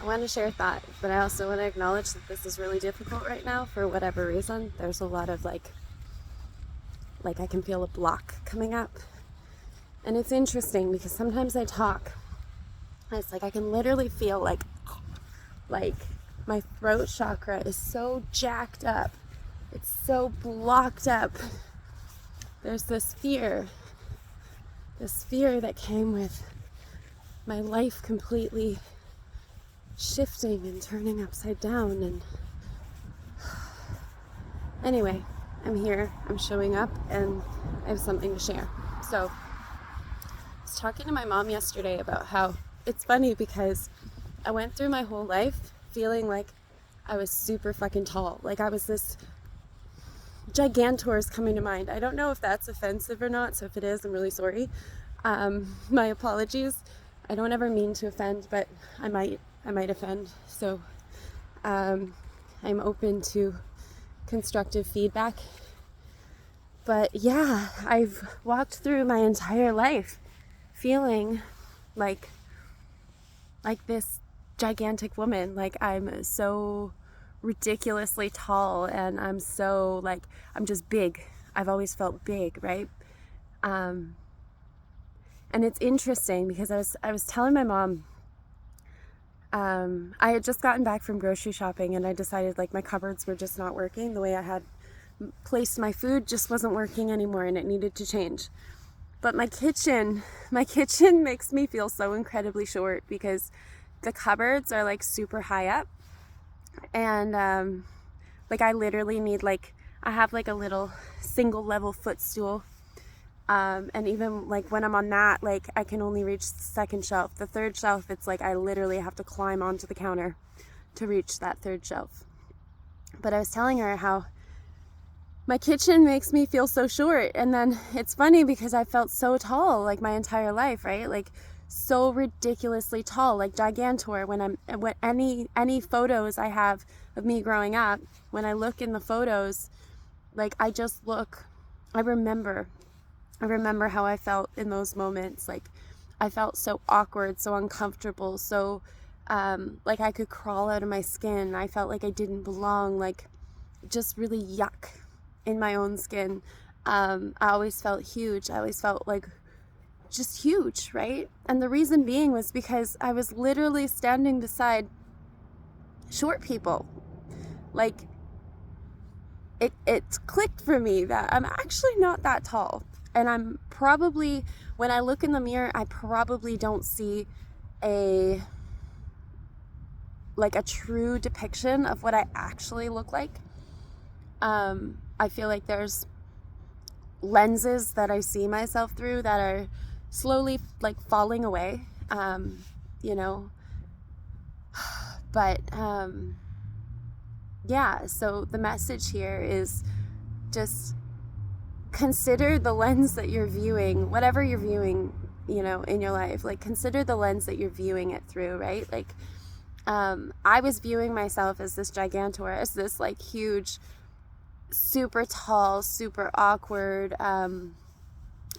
I want to share a thought, but I also want to acknowledge that this is really difficult right now for whatever reason. There's a lot of like I can feel a block coming up. And it's interesting because sometimes I talk and it's like I can literally feel like my throat chakra is so jacked up. It's so blocked up. There's this fear that came with my life completely shifting and turning upside down. And anyway, I'm here, I'm showing up, and I have something to share. So I was talking to my mom yesterday about how it's funny because I went through my whole life feeling like I was super fucking tall. Like I was this gigantor is coming to mind. I don't know if that's offensive or not, so if it is, I'm really sorry. My apologies. I don't ever mean to offend, but I might offend. So I'm open to constructive feedback. But yeah, I've walked through my entire life feeling like this gigantic woman. Like I'm so ridiculously tall and I'm so I'm just big. I've always felt big, right? And it's interesting because I was telling my mom, I had just gotten back from grocery shopping and I decided my cupboards were just not working. The way I had placed my food just wasn't working anymore and it needed to change. But my kitchen makes me feel so incredibly short because the cupboards are super high up. And I literally need I have a little single level footstool. And even when I'm on that, I can only reach the second shelf. The third shelf, it's I literally have to climb onto the counter to reach that third shelf. But I was telling her how my kitchen makes me feel so short. And then it's funny because I felt so tall my entire life, right? So ridiculously tall, gigantor. When any photos I have of me growing up, when I look in the photos, I remember how I felt in those moments. I felt so awkward, so uncomfortable, so I could crawl out of my skin. I felt like I didn't belong, just really yuck in my own skin. I always felt huge. I always felt just huge, right? And the reason being was because I was literally standing beside short people. It clicked for me that I'm actually not that tall. And I'm probably, when I look in the mirror, I probably don't see a true depiction of what I actually look like. I feel like there's lenses that I see myself through that are slowly falling away, but yeah, so the message here is just consider the lens that you're viewing, whatever you're viewing, in your life. Consider the lens that you're viewing it through, right? I was viewing myself as this gigantor, as this huge, super tall, super awkward,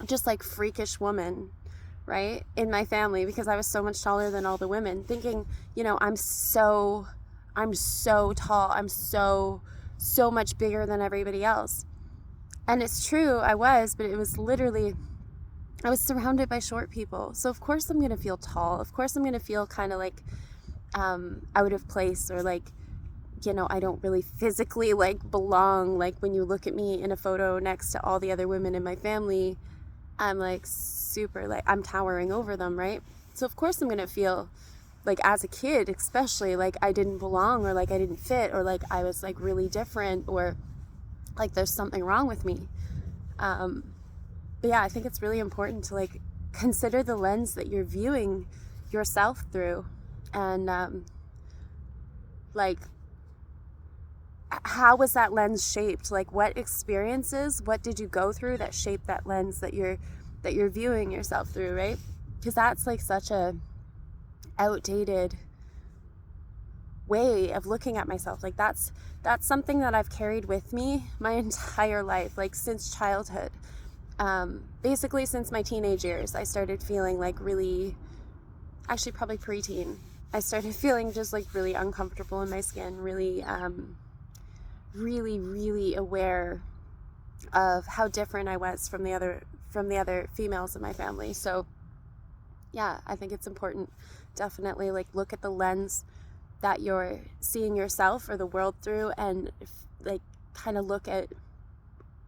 just freakish woman, right? In my family, because I was so much taller than all the women, thinking, I'm so tall, I'm so much bigger than everybody else. And it's true, I was, but it was literally, I was surrounded by short people. So of course I'm going to feel tall. Of course I'm going to feel kind of out of place, or I don't really physically belong. When you look at me in a photo next to all the other women in my family, I'm super, I'm towering over them, right? So of course I'm going to feel as a kid, especially I didn't belong, or I didn't fit, or I was really different, or there's something wrong with me. But yeah, I think it's really important to consider the lens that you're viewing yourself through, and how was that lens shaped? What experiences, what did you go through that shaped that lens that you're viewing yourself through, right? Because that's such a outdated way of looking at myself. That's something that I've carried with me my entire life, since childhood. Basically since my teenage years, I started feeling really, actually probably preteen, I started feeling just like really uncomfortable in my skin, really, really aware of how different I was from the other females in my family. So yeah, I think it's important, definitely, like, look at the lens that you're seeing yourself or the world through, and like kind of look at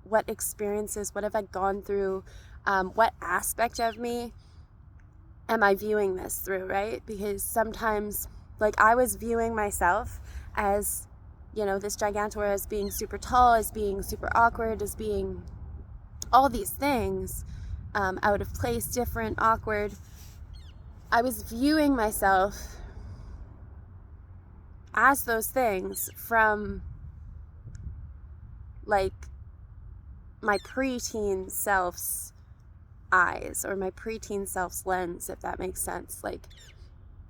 what experiences, what have I gone through, what aspect of me am I viewing this through, right? Because sometimes, like, I was viewing myself as, you know, this gigantor, as being super tall, as being super awkward, as being all these things, out of place, different, awkward. I was viewing myself as those things from, like, my preteen self's eyes, or my preteen self's lens, if that makes sense. Like,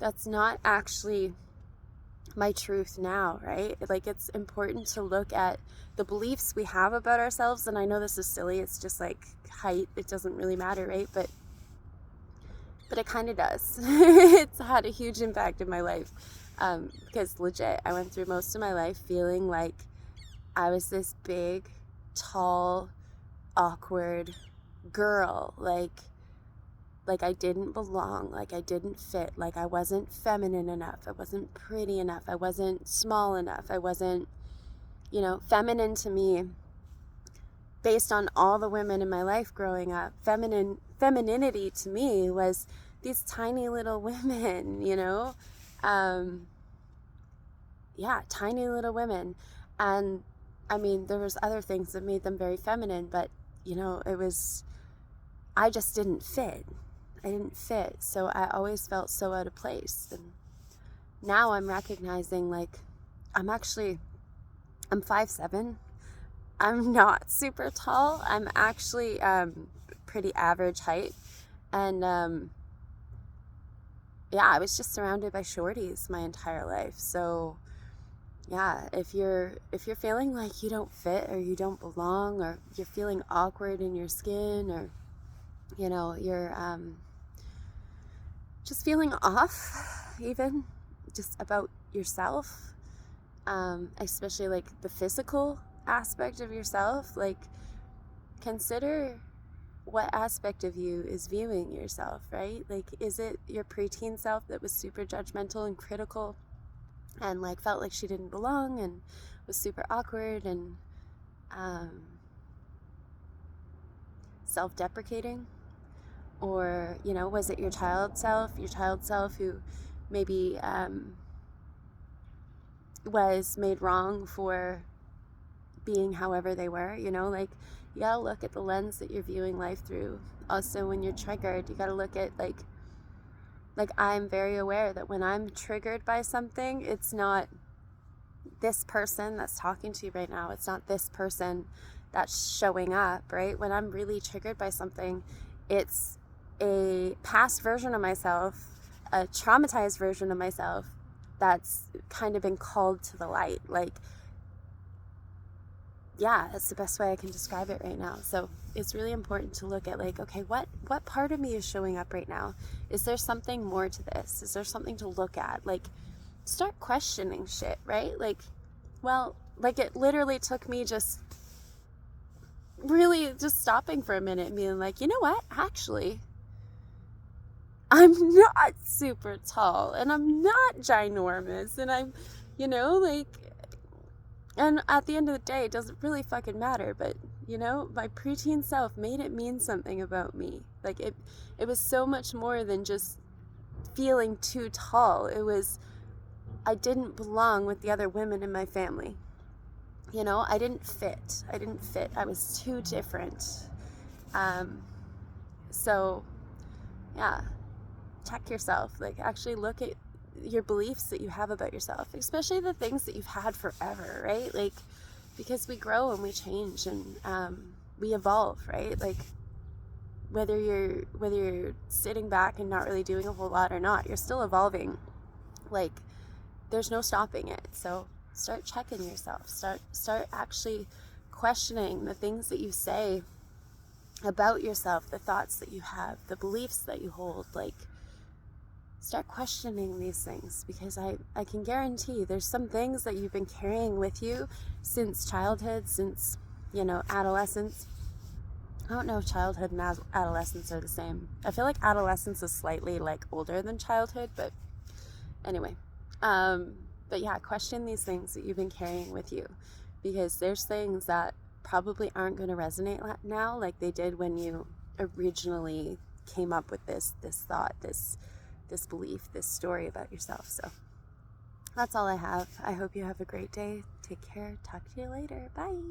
that's not actually my truth now, right? Like, it's important to look at the beliefs we have about ourselves. And I know this is silly, it's just like height, it doesn't really matter, right? But it kind of does. It's had a huge impact in my life, because legit, I went through most of my life feeling like I was this big, tall, awkward girl, like I didn't belong, like I didn't fit, like I wasn't feminine enough, I wasn't pretty enough, I wasn't small enough, I wasn't, you know, feminine to me, based on all the women in my life growing up, femininity to me was these tiny little women, you know, tiny little women. And I mean, there was other things that made them very feminine, but, you know, I just didn't fit. I didn't fit. So I always felt so out of place. And now I'm recognizing, like, I'm 5'7". I'm not super tall. I'm actually pretty average height. And I was just surrounded by shorties my entire life. So yeah, if you're feeling like you don't fit, or you don't belong, or you're feeling awkward in your skin, or, you know, you're just feeling off, even just about yourself, especially like the physical aspect of yourself, like, consider what aspect of you is viewing yourself, right? Like, is it your preteen self that was super judgmental and critical, and like felt like she didn't belong, and was super awkward and self-deprecating? Or, you know, was it your child self who maybe was made wrong for being however they were? You know, like, you gotta look at the lens that you're viewing life through. Also, when you're triggered, you gotta look at, like I'm very aware that when I'm triggered by something, it's not this person that's talking to you right now. It's not this person that's showing up, right? When I'm really triggered by something, it's a past version of myself, a traumatized version of myself that's kind of been called to the light. Like, yeah, that's the best way I can describe it right now. So it's really important to look at, like, okay, what part of me is showing up right now? Is there something more to this? Is there something to look at? Like, start questioning shit, right? Like, well, like, it literally took me just really just stopping for a minute and being like, you know what? Actually, I'm not super tall, and I'm not ginormous, and I'm, you know, like, and at the end of the day, it doesn't really fucking matter, but, you know, my preteen self made it mean something about me. Like, it was so much more than just feeling too tall. It was, I didn't belong with the other women in my family. You know, I didn't fit. I was too different. So, yeah, check yourself. Like, actually look at your beliefs that you have about yourself, especially the things that you've had forever, right? Like, because we grow and we change, and we evolve, right? Like, whether you're sitting back and not really doing a whole lot or not, you're still evolving. Like, there's no stopping it. So start checking yourself. Start actually questioning the things that you say about yourself, the thoughts that you have, the beliefs that you hold. Like, start questioning these things, because I can guarantee there's some things that you've been carrying with you since childhood, since, adolescence. I don't know if childhood and adolescence are the same. I feel like adolescence is slightly like older than childhood, but anyway. But yeah, question these things that you've been carrying with you, because there's things that probably aren't going to resonate now like they did when you originally came up with this thought, this belief, this story about yourself. So that's all I have. I hope you have a great day. Take care. Talk to you later. Bye.